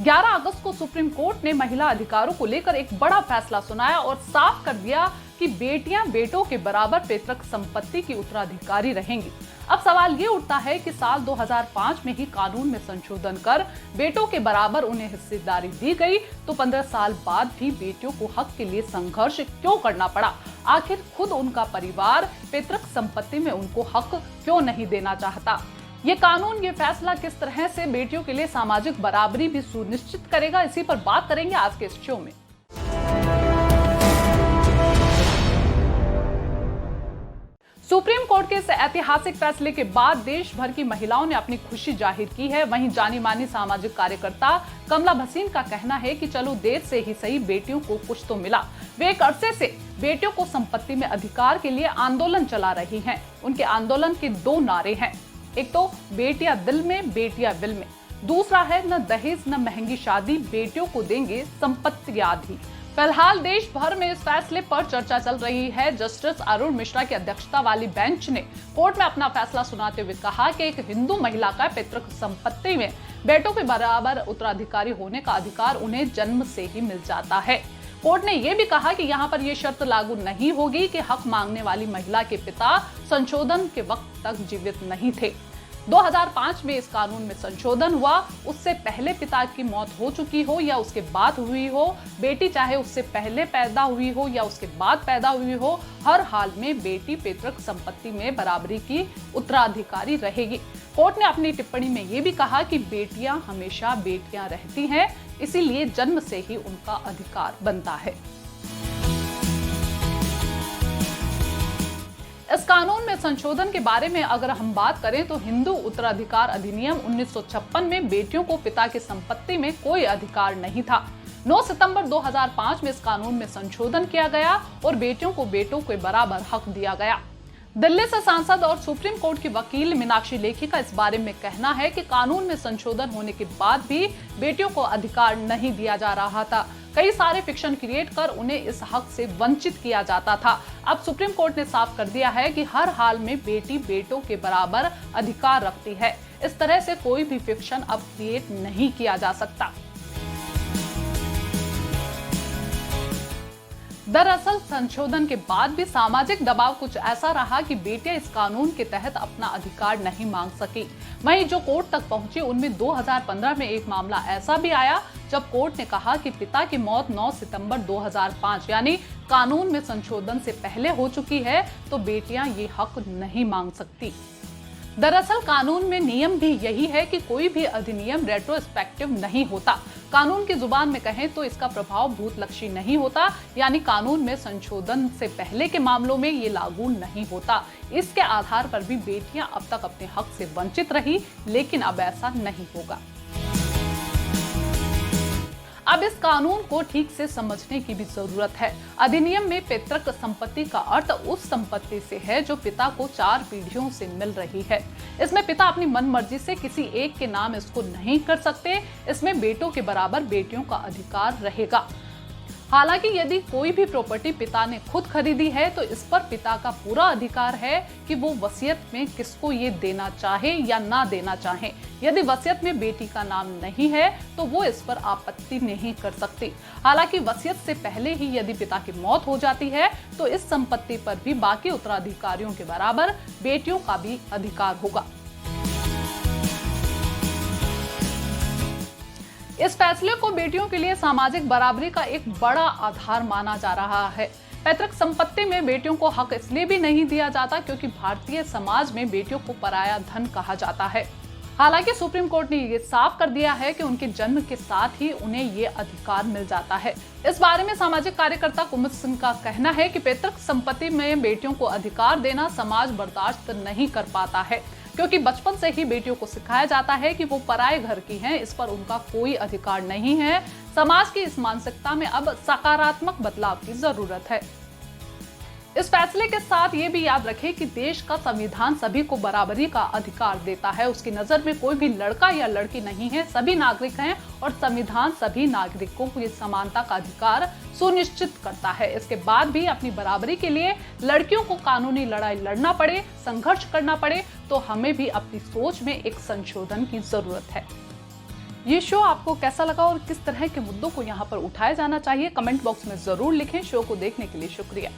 11 अगस्त को supreme court ने महिला अधिकारों को लेकर एक बड़ा फैसला सुनाया और साफ कर दिया कि बेटियां बेटों के बराबर पैतृक संपत्ति की उत्तराधिकारी रहेंगी। अब सवाल ये उठता है कि साल 2005 में ही कानून में संशोधन कर बेटों के बराबर उन्हें हिस्सेदारी दी गई, तो 15 साल बाद भी बेटियों को हक के लिए संघर्ष क्यों करना पड़ा? आखिर खुद उनका परिवार पैतृक संपत्ति में उनको हक क्यों नहीं देना चाहता? ये कानून, ये फैसला किस तरह से बेटियों के लिए सामाजिक बराबरी भी सुनिश्चित करेगा, इसी पर बात करेंगे आज के इस शो में। सुप्रीम कोर्ट के इस ऐतिहासिक फैसले के बाद देश भर की महिलाओं ने अपनी खुशी जाहिर की है। वहीं जानी मानी सामाजिक कार्यकर्ता कमला भसीन का कहना है कि चलो देर से ही सही, बेटियों को कुछ तो मिला। वे एक अरसे से बेटियों को संपत्ति में अधिकार के लिए आंदोलन चला रही हैं। उनके आंदोलन के 2 नारे हैं, एक तो बेटियां दिल में, बेटियां बिल में। दूसरा है न दहेज न महंगी शादी, बेटियों को देंगे संपत्ति आधी। फिलहाल देश भर में इस फैसले पर चर्चा चल रही है। जस्टिस अरुण मिश्रा की अध्यक्षता वाली बेंच ने कोर्ट में अपना फैसला सुनाते हुए कहा कि एक हिंदू महिला का पैतृक संपत्ति में बेटों के बराबर उत्तराधिकारी होने का अधिकार उन्हें जन्म से ही मिल जाता है। कोर्ट ने यह भी कहा कि यहाँ पर यह शर्त लागू नहीं होगी कि हक मांगने वाली महिला के पिता संशोधन के वक्त तक जीवित नहीं थे। 2005 में इस कानून में संशोधन हुआ। उससे पहले पिता की मौत हो चुकी हो या उसके बाद हुई हो, बेटी चाहे उससे पहले पैदा हुई हो या उसके बाद पैदा हुई हो, हर हाल में बेटी पैतृक संपत्ति में बराबरी की उत्तराधिकारी रहेगी। कोर्ट ने अपनी टिप्पणी में यह भी कहा कि बेटियां हमेशा बेटियां रहती हैं, इसीलिए जन्म से ही उनका अधिकार बनता है। इस कानून में संशोधन के बारे में अगर हम बात करें तो हिंदू उत्तराधिकार अधिनियम 1956 में बेटियों को पिता की संपत्ति में कोई अधिकार नहीं था। 9 सितंबर 2005 में इस कानून में संशोधन किया गया और बेटियों को बेटों के बराबर हक दिया गया। दिल्ली से सांसद और सुप्रीम कोर्ट की वकील मीनाक्षी लेखी का इस बारे में कहना है कि कानून में संशोधन होने के बाद भी बेटियों को अधिकार नहीं दिया जा रहा था। कई सारे फिक्शन क्रिएट कर उन्हें इस हक से वंचित किया जाता था। अब सुप्रीम कोर्ट ने साफ कर दिया है कि हर हाल में बेटी बेटों के बराबर अधिकार रखती है। इस तरह से कोई भी फिक्शन अब क्रिएट नहीं किया जा सकता। दरअसल संशोधन के बाद भी सामाजिक दबाव कुछ ऐसा रहा कि बेटियां इस कानून के तहत अपना अधिकार नहीं मांग सकी। वहीं जो कोर्ट तक पहुंची उनमें 2015 में एक मामला ऐसा भी आया जब कोर्ट ने कहा कि पिता की मौत 9 सितंबर 2005 यानी कानून में संशोधन से पहले हो चुकी है, तो बेटियां ये हक नहीं मांग सकती। दरअसल कानून में नियम भी यही है कि कोई भी अधिनियम रेट्रोस्पेक्टिव नहीं होता। कानून की जुबान में कहें तो इसका प्रभाव भूतलक्षी नहीं होता, यानी कानून में संशोधन से पहले के मामलों में ये लागू नहीं होता। इसके आधार पर भी बेटियां अब तक अपने हक से वंचित रही, लेकिन अब ऐसा नहीं होगा। अब इस कानून को ठीक से समझने की भी जरूरत है। अधिनियम में पैतृक संपत्ति का अर्थ उस संपत्ति से है जो पिता को 4 पीढ़ियों से मिल रही है। इसमें पिता अपनी मनमर्जी से किसी एक के नाम इसको नहीं कर सकते। इसमें बेटों के बराबर बेटियों का अधिकार रहेगा। हालांकि यदि कोई भी प्रॉपर्टी पिता ने खुद खरीदी है तो इस पर पिता का पूरा अधिकार है कि वो वसीयत में किसको ये देना चाहे या ना देना चाहे। यदि वसीयत में बेटी का नाम नहीं है तो वो इस पर आपत्ति नहीं कर सकती। हालांकि वसीयत से पहले ही यदि पिता की मौत हो जाती है तो इस संपत्ति पर भी बाकी उत्तराधिकारियों के बराबर बेटियों का भी अधिकार होगा। इस फैसले को बेटियों के लिए सामाजिक बराबरी का एक बड़ा आधार माना जा रहा है। पैतृक संपत्ति में बेटियों को हक इसलिए भी नहीं दिया जाता क्योंकि भारतीय समाज में बेटियों को पराया धन कहा जाता है। हालांकि सुप्रीम कोर्ट ने ये साफ कर दिया है कि उनके जन्म के साथ ही उन्हें ये अधिकार मिल जाता है। इस बारे में सामाजिक कार्यकर्ता कुमुद सिंह का कहना है कि पैतृक संपत्ति में बेटियों को अधिकार देना समाज बर्दाश्त नहीं कर पाता है, क्योंकि बचपन से ही बेटियों को सिखाया जाता है कि वो पराये घर की हैं, इस पर उनका कोई अधिकार नहीं है। समाज की इस मानसिकता में अब सकारात्मक बदलाव की जरूरत है। इस फैसले के साथ ये भी याद रखें कि देश का संविधान सभी को बराबरी का अधिकार देता है। उसकी नजर में कोई भी लड़का या लड़की नहीं है, सभी नागरिक हैं और संविधान सभी नागरिकों को इस समानता का अधिकार सुनिश्चित करता है। इसके बाद भी अपनी बराबरी के लिए लड़कियों को कानूनी लड़ाई लड़ना पड़े, संघर्ष करना पड़े, तो हमें भी अपनी सोच में एक संशोधन की जरूरत है। ये शो आपको कैसा लगा और किस तरह के मुद्दों को यहाँ पर उठाया जाना चाहिए, कमेंट बॉक्स में जरूर लिखें। शो को देखने के लिए शुक्रिया।